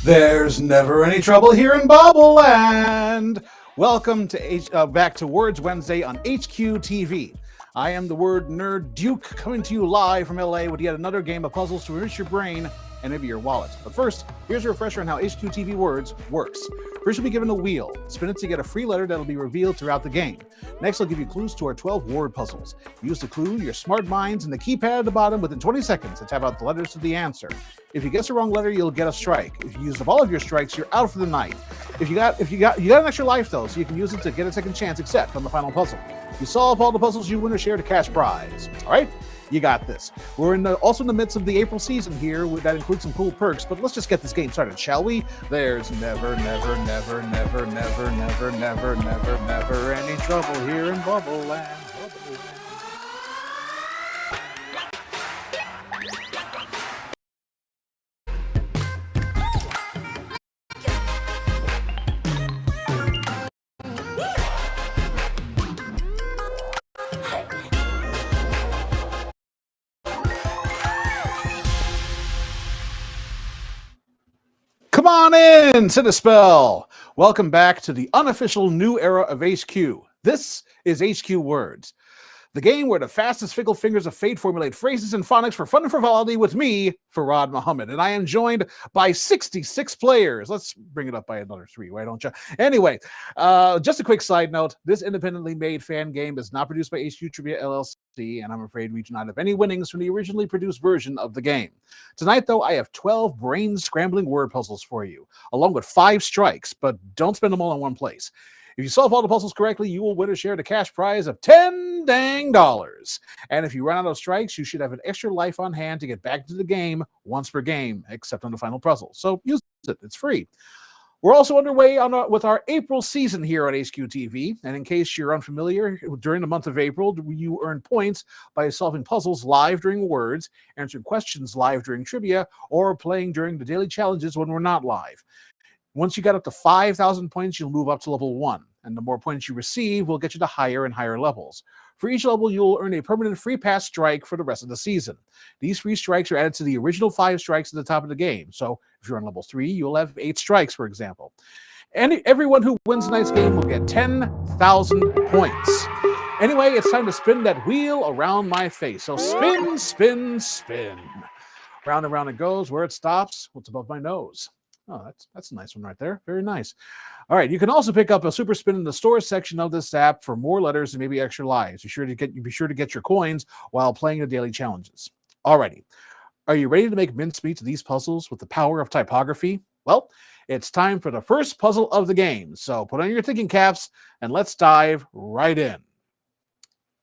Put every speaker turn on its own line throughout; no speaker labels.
There's never any trouble here in Bubble Land. Welcome to back to Words Wednesday on HQTV. I am the word nerd Duke, coming to you live from LA with yet another game of puzzles to enrich your brain and maybe your wallet. But first, here's a refresher on how HQTV Words works. First, you'll be given a wheel. Spin it to get a free letter that'll be revealed throughout the game. Next, I'll give you clues to our 12 word puzzles. Use the clue, your smart minds, and the keypad at the bottom within 20 seconds to tap out the letters to the answer. If you guess the wrong letter, you'll get a strike. If you use up all of your strikes, you're out for the night. You got an extra life though, so you can use it to get a second chance, except on the final puzzle. If you solve all the puzzles, you win or share the cash prize. All right? You got this. We're also in the midst of the April season here. That includes some cool perks, but let's just get this game started, shall we? There's never any trouble here in Bubble Land. Come on in, sit a spell. Welcome back to the unofficial new era of HQ. This is HQ Words, the game where the fastest fickle fingers of fate formulate phrases and phonics for fun and frivolity with me, Farad Muhammad. And I am joined by 66 players. Let's bring it up by another 3, why don't you? Anyway, just a quick side note. This independently made fan game is not produced by HQ Trivia LLC, and I'm afraid we do not have any winnings from the originally produced version of the game. Tonight, though, I have 12 brain-scrambling word puzzles for you, along with 5 strikes, but don't spend them all in one place. If you solve all the puzzles correctly, you will win or share the cash prize of $10 dang. And if you run out of strikes, you should have an extra life on hand to get back into the game once per game, except on the final puzzle. So use it. It's free. We're also underway with our April season here at HQTV. And in case you're unfamiliar, during the month of April, you earn points by solving puzzles live during Words, answering questions live during trivia, or playing during the daily challenges when we're not live. Once you get up to 5,000 points, you'll move up to level 1. And the more points you receive will get you to higher and higher levels. For each level, you'll earn a permanent free pass strike for the rest of the season. These free strikes are added to the original 5 strikes at the top of the game. So if you're on level 3, you'll have 8 strikes, for example. And everyone who wins tonight's game will get 10,000 points. Anyway, it's time to spin that wheel around my face. So spin, spin, spin. Round and round it goes. Where it stops, what's above my nose? Oh, that's a nice one right there. Very nice. All right, you can also pick up a super spin in the store section of this app for more letters and maybe extra lives. Be sure to get your coins while playing the daily challenges. Alrighty, are you ready to make mincemeat to these puzzles with the power of typography? Well, it's time for the first puzzle of the game. So put on your thinking caps and let's dive right in.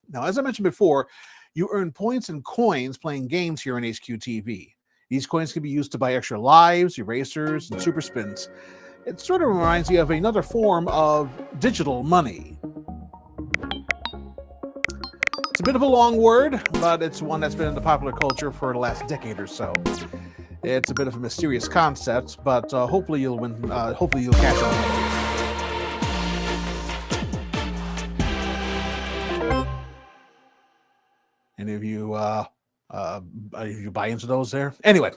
Now, as I mentioned before, you earn points and coins playing games here on HQTV. These coins can be used to buy extra lives, erasers, and super spins. It sort of reminds you of another form of digital money. It's a bit of a long word, but it's one that's been in the popular culture for the last decade or so. It's a bit of a mysterious concept, but hopefully you'll win. Hopefully you'll catch on. Any of you buy into those there? Anyway,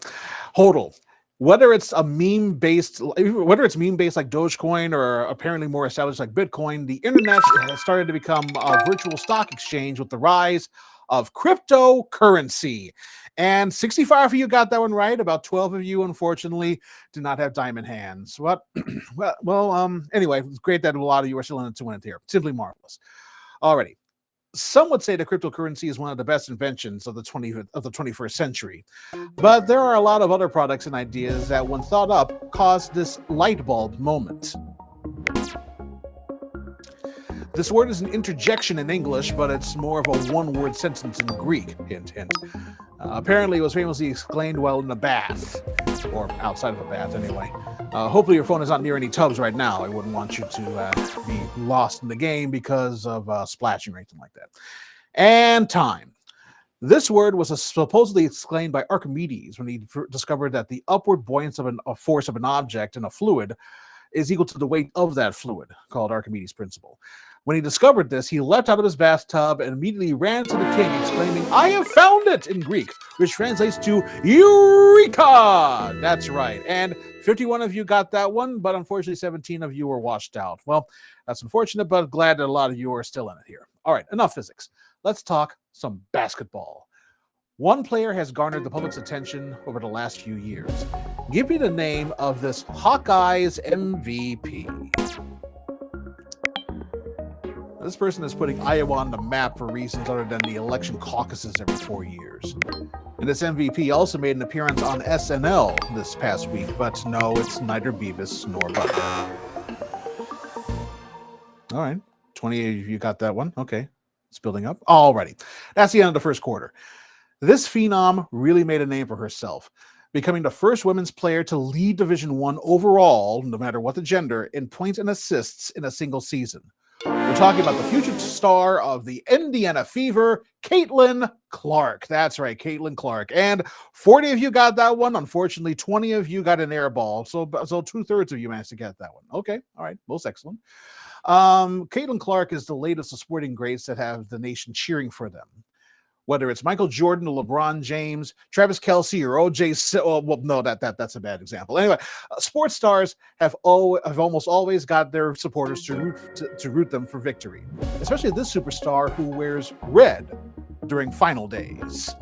HODL. Whether it's meme-based like Dogecoin or apparently more established like Bitcoin, the internet has started to become a virtual stock exchange with the rise of cryptocurrency. And 65 of you got that one right. About 12 of you, unfortunately, do not have diamond hands. Anyway, it's great that a lot of you are still in it to win it here. Simply marvelous. Alrighty. Some would say that cryptocurrency is one of the best inventions of the 21st century. But there are a lot of other products and ideas that, when thought up, caused this light bulb moment. This word is an interjection in English, but it's more of a one-word sentence in Greek. Hint, hint. Apparently, it was famously exclaimed while in a bath, or outside of a bath anyway. Hopefully your phone is not near any tubs right now. I wouldn't want you to be lost in the game because of splashing or anything like that. And time. This word was supposedly explained by Archimedes when he discovered that the upward buoyancy of a force of an object in a fluid is equal to the weight of that fluid, called Archimedes' principle. When he discovered this, he leapt out of his bathtub and immediately ran to the king, exclaiming, "I have found it!" in Greek, which translates to Eureka! That's right. And 51 of you got that one, but unfortunately 17 of you were washed out. Well, that's unfortunate, but glad that a lot of you are still in it here. All right, enough physics. Let's talk some basketball. One player has garnered the public's attention over the last few years. Give me the name of this Hawkeyes MVP. This person is putting Iowa on the map for reasons other than the election caucuses every 4 years. And this MVP also made an appearance on SNL this past week, but no, it's neither Beavis nor Butthead. All right, 28 of you got that one. Okay, it's building up. Alrighty, that's the end of the first quarter. This phenom really made a name for herself, becoming the first women's player to lead Division I overall, no matter what the gender, in points and assists in a single season. We're talking about the future star of the Indiana Fever, Caitlin Clark. That's right, Caitlin Clark. And 40 of you got that one. Unfortunately, 20 of you got an air ball. So 2/3 of you managed to get that one. Okay, all right, most excellent. Caitlin Clark is the latest of sporting greats that have the nation cheering for them. Whether it's Michael Jordan or LeBron James, Travis Kelce or O.J. That's a bad example. Anyway, sports stars have almost always got their supporters to root them for victory, especially this superstar who wears red during final days.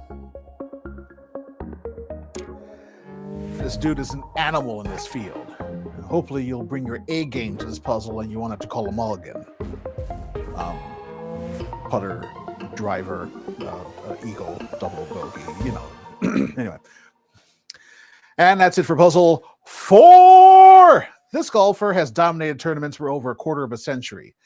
This dude is an animal in this field. Hopefully you'll bring your A game to this puzzle and you won't have to call a mulligan. Putter, driver, eagle, double bogey, Anyway. And that's it for puzzle 4. This golfer has dominated tournaments for over a quarter of a century.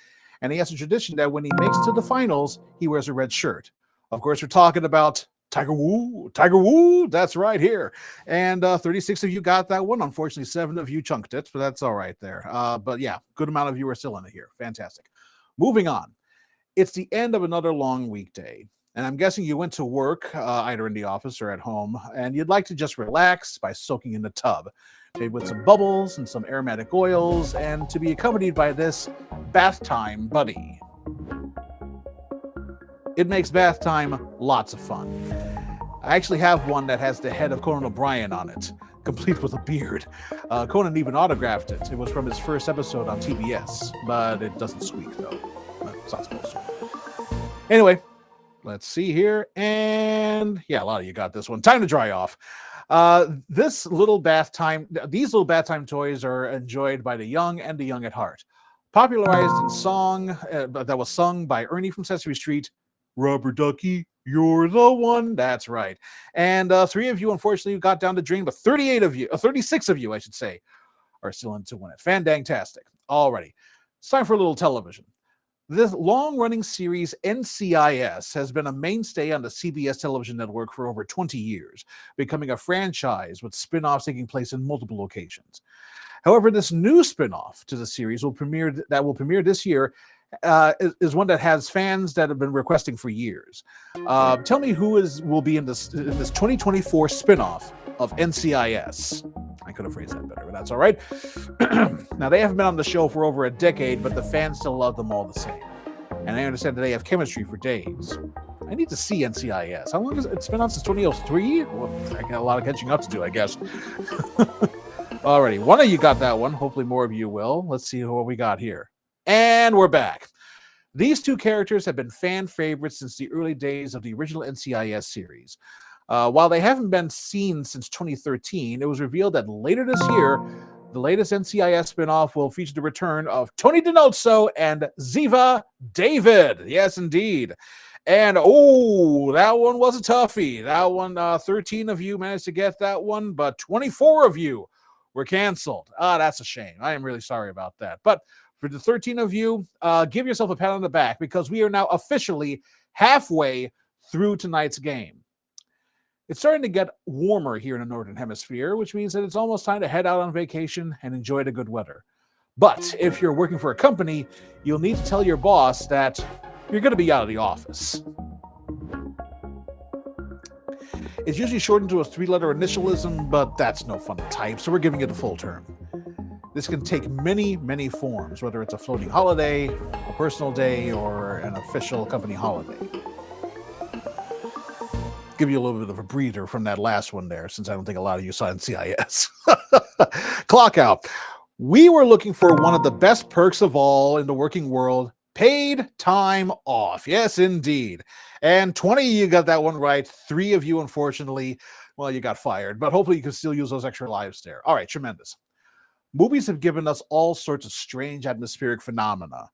And he has a tradition that when he makes it to the finals, he wears a red shirt. Of course, we're talking about Tiger Woo, that's right here. And 36 of you got that one. Unfortunately, 7 of you chunked it, but that's all right there. But yeah, good amount of you are still in it here. Fantastic. Moving on. It's the end of another long weekday, and I'm guessing you went to work, either in the office or at home, and you'd like to just relax by soaking in the tub, maybe with some bubbles and some aromatic oils, and to be accompanied by this bath time buddy. It makes bath time lots of fun. I actually have one that has the head of Conan O'Brien on it, complete with a beard. Conan even autographed it. It was from his first episode on TBS, but it doesn't squeak, though. It's not supposed to. Anyway, let's see here. And yeah, a lot of you got this one. Time to dry off. These little bath time toys are enjoyed by the young and the young at heart. Popularized in song that was sung by Ernie from Sesame Street, Rubber Ducky, you're the one. That's right. And 3 of you, unfortunately, got down the drain, but 36 of you, I should say, are still in to win it. Fandangtastic. Alrighty. It's time for a little television. This long-running series, NCIS, has been a mainstay on the CBS television network for over 20 years, becoming a franchise with spin-offs taking place in multiple locations. However, this new spin-off to the series will premiere this year is one that has fans that have been requesting for years. Tell me who will be in this 2024 spin-off of NCIS. I could have phrased that better, but that's all right. Now, they haven't been on the show for over a decade, but the fans still love them all the same. And I understand that they have chemistry for days. I need to see NCIS. How long has it been on since 2003? Well, I got a lot of catching up to do, I guess. Alrighty, one of you got that one. Hopefully more of you will. Let's see what we got here. And we're back. These 2 characters have been fan favorites since the early days of the original NCIS series. While they haven't been seen since 2013, it was revealed that later this year, the latest NCIS spinoff will feature the return of Tony DiNozzo and Ziva David. Yes, indeed. And, that one was a toughie. That one, 13 of you managed to get that one, but 24 of you were canceled. That's a shame. I am really sorry about that. But for the 13 of you, give yourself a pat on the back because we are now officially halfway through tonight's game. It's starting to get warmer here in the Northern Hemisphere, which means that it's almost time to head out on vacation and enjoy the good weather. But if you're working for a company, you'll need to tell your boss that you're going to be out of the office. It's usually shortened to a 3-letter initialism, but that's no fun to type, so we're giving it a full term. This can take many, many forms, whether it's a floating holiday, a personal day, or an official company holiday. Give you a little bit of a breather from that last one there, since I don't think a lot of you saw NCIS. Clock out. We were looking for one of the best perks of all in the working world, paid time off. Yes, indeed. And 20 of you got that one right. 3 of you, unfortunately, well, you got fired, but hopefully you can still use those extra lives there. All right, tremendous. Movies have given us all sorts of strange atmospheric phenomena,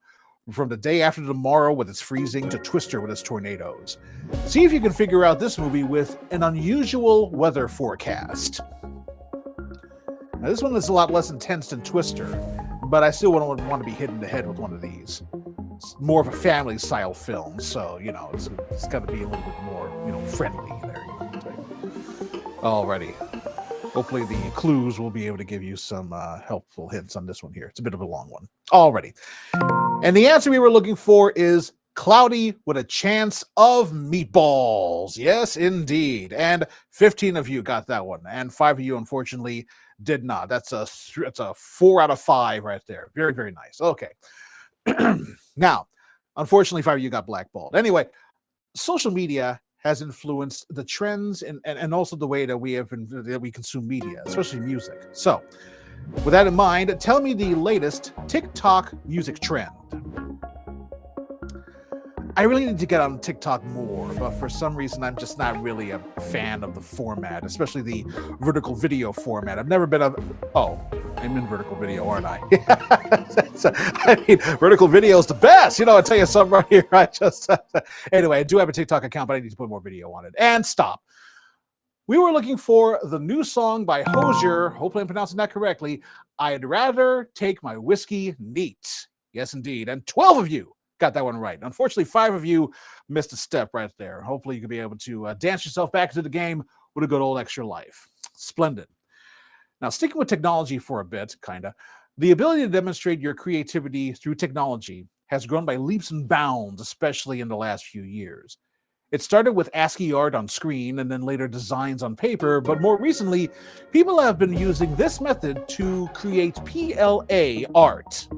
from The Day After Tomorrow with its freezing to Twister with its tornadoes. See if you can figure out this movie with an unusual weather forecast. Now, this one is a lot less intense than Twister, but I still wouldn't want to be hit in the head with one of these. It's more of a family-style film, so, it's got to be a little bit more, friendly there. Alrighty. Hopefully the clues will be able to give you some helpful hints on this one here. It's a bit of a long one. Alrighty. And the answer we were looking for is cloudy with a chance of meatballs. Yes, indeed. And 15 of you got that one. And 5 of you, unfortunately, did not. That's a 4 out of 5 right there. Very, very nice. Okay. Now, unfortunately, 5 of you got blackballed. Anyway, social media has influenced the trends and also the way that we consume media, especially music. So, with that in mind, tell me the latest TikTok music trend. I really need to get on TikTok more, but for some reason, I'm just not really a fan of the format, especially the vertical video format. I've never been I'm in vertical video, aren't I? Vertical video is the best. I'll tell you something right here. Anyway, I do have a TikTok account, but I need to put more video on it. And stop. We were looking for the new song by Hozier. Hopefully I'm pronouncing that correctly. I'd rather take my whiskey neat. Yes, indeed. And 12 of you got that one right. Unfortunately, 5 of you missed a step right there. Hopefully you can be able to dance yourself back into the game with a good old extra life. Splendid. Now, sticking with technology for a bit, the ability to demonstrate your creativity through technology has grown by leaps and bounds, especially in the last few years. It started with ASCII art on screen and then later designs on paper, but more recently, people have been using this method to create PLA art.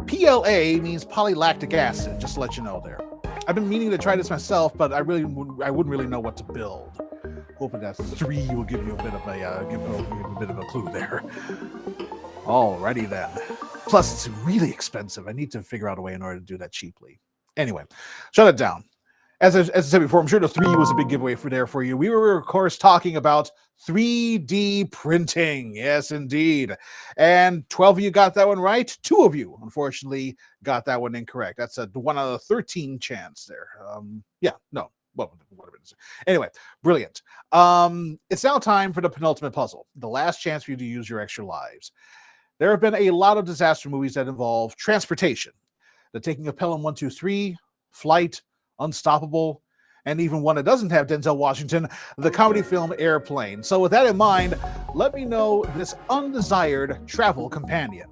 PLA means polylactic acid, just to let you know there. I've been meaning to try this myself, but I wouldn't really know what to build. Hoping that 3 will give you a bit of a clue there. Alrighty then. Plus, it's really expensive. I need to figure out a way in order to do that cheaply. Anyway, shut it down. As I said before, I'm sure the 3 was a big giveaway for you. We were, of course, talking about 3D printing. Yes, indeed. And 12 of you got that one right. 2 of you, unfortunately, got that one incorrect. That's a 1 out of 13 chance there. Whatever it is. Anyway, brilliant. It's now time for the penultimate puzzle, the last chance for you to use your extra lives. There have been a lot of disaster movies that involve transportation. The Taking of Pelham 123, Flight, Unstoppable, and even one that doesn't have Denzel Washington, the comedy film Airplane. So with that in mind, let me know this undesired travel companion.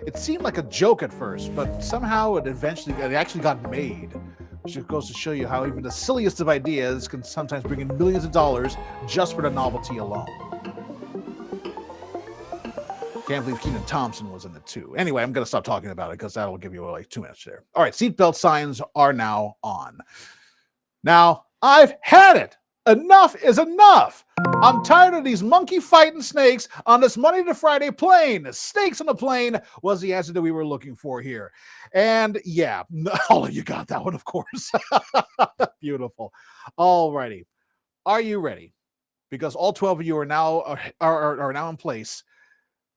It seemed like a joke at first, but somehow it actually got made. Which goes to show you how even the silliest of ideas can sometimes bring in millions of dollars just for the novelty alone. Can't believe Kenan Thompson was in it too. Anyway, I'm going to stop talking about it because that'll give you like 2 minutes there. All right, seatbelt signs are now on. Now, I've had it. Enough is enough. I'm tired of these monkey fighting snakes on this Monday to Friday plane. Snakes on the plane was the answer that we were looking for here. And yeah, all of you got that one, of course. Beautiful. All righty. Are you ready? Because all 12 of you are now in place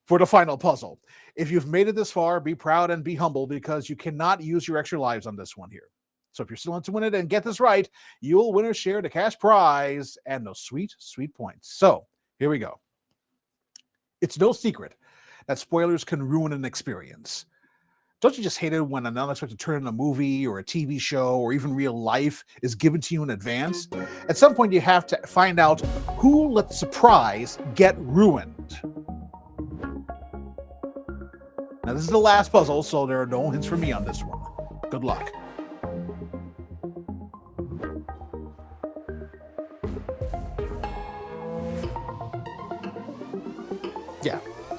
for the final puzzle. If you've made it this far, be proud and be humble because you cannot use your extra lives on this one here. So if you're still in to win it and get this right, you'll win or share the cash prize and those sweet, sweet points. So here we go. It's no secret that spoilers can ruin an experience. Don't you just hate it when an unexpected turn in a movie or a TV show or even real life is given to you in advance? At some point, you have to find out who let the surprise get ruined. Now, this is the last puzzle, so there are no hints for me on this one. Good luck.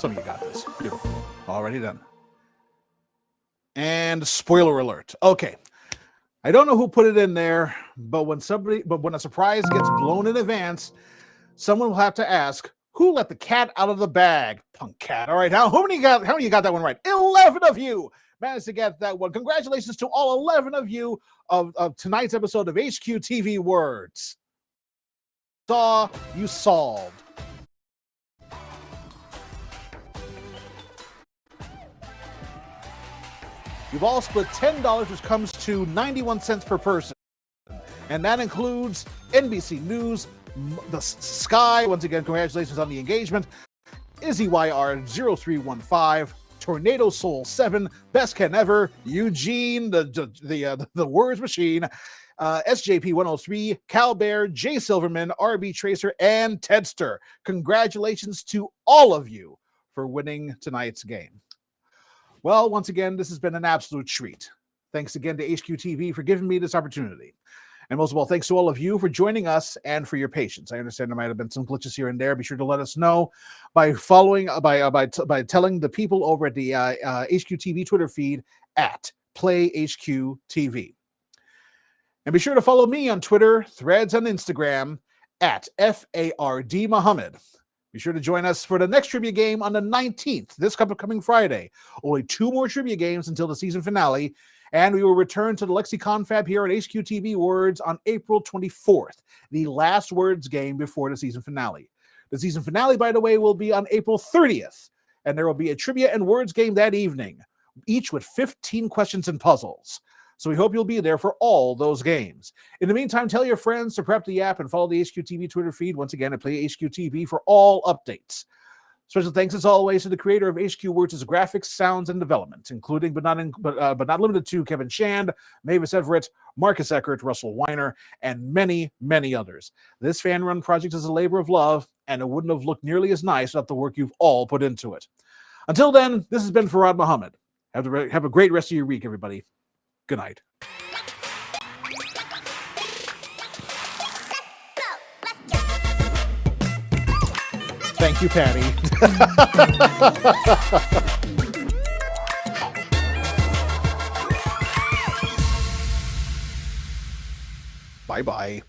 Some of you got this. Beautiful. Already done. And spoiler alert. Okay. I don't know who put it in there, but when a surprise gets blown in advance, someone will have to ask, who let the cat out of the bag? Punk cat. All right. How many got that one right? 11 of you managed to get that one. Congratulations to all 11 of you of tonight's episode of HQTV Words. You solved. You've all split $10, which comes to 91 cents per person. And that includes NBC News, the Sky. Once again, congratulations on the engagement. Izzy YR0315, Tornado Soul 7, Best Ken Ever, Eugene, the Words Machine, SJP 103, Cal Bear, Jay Silverman, RB Tracer, and Tedster. Congratulations to all of you for winning tonight's game. Well, once again, this has been an absolute treat. Thanks again to HQTV for giving me this opportunity. And most of all, thanks to all of you for joining us and for your patience. I understand there might have been some glitches here and there. Be sure to let us know by telling the people over at the HQTV Twitter feed at PlayHQTV. And be sure to follow me on Twitter, Threads, and Instagram at FARD Muhammad. Be sure to join us for the next trivia game on the 19th, this coming Friday. Only 2 more trivia games until the season finale, and we will return to the Lexi Confab here at HQTV Words on April 24th, the last Words game before the season finale. The season finale, by the way, will be on April 30th, and there will be a trivia and Words game that evening, each with 15 questions and puzzles. So we hope you'll be there for all those games. In the meantime, tell your friends to prep the app and follow the HQTV Twitter feed once again and play HQTV for all updates. Special thanks, as always, to the creator of HQ Words' graphics, sounds, and development, including but not limited to Kevin Shand, Mavis Everett, Marcus Eckert, Russell Weiner, and many, many others. This fan-run project is a labor of love, and it wouldn't have looked nearly as nice without the work you've all put into it. Until then, this has been Farad Muhammad. Have a great rest of your week, everybody. Good night. Thank you, Patty. Bye-bye.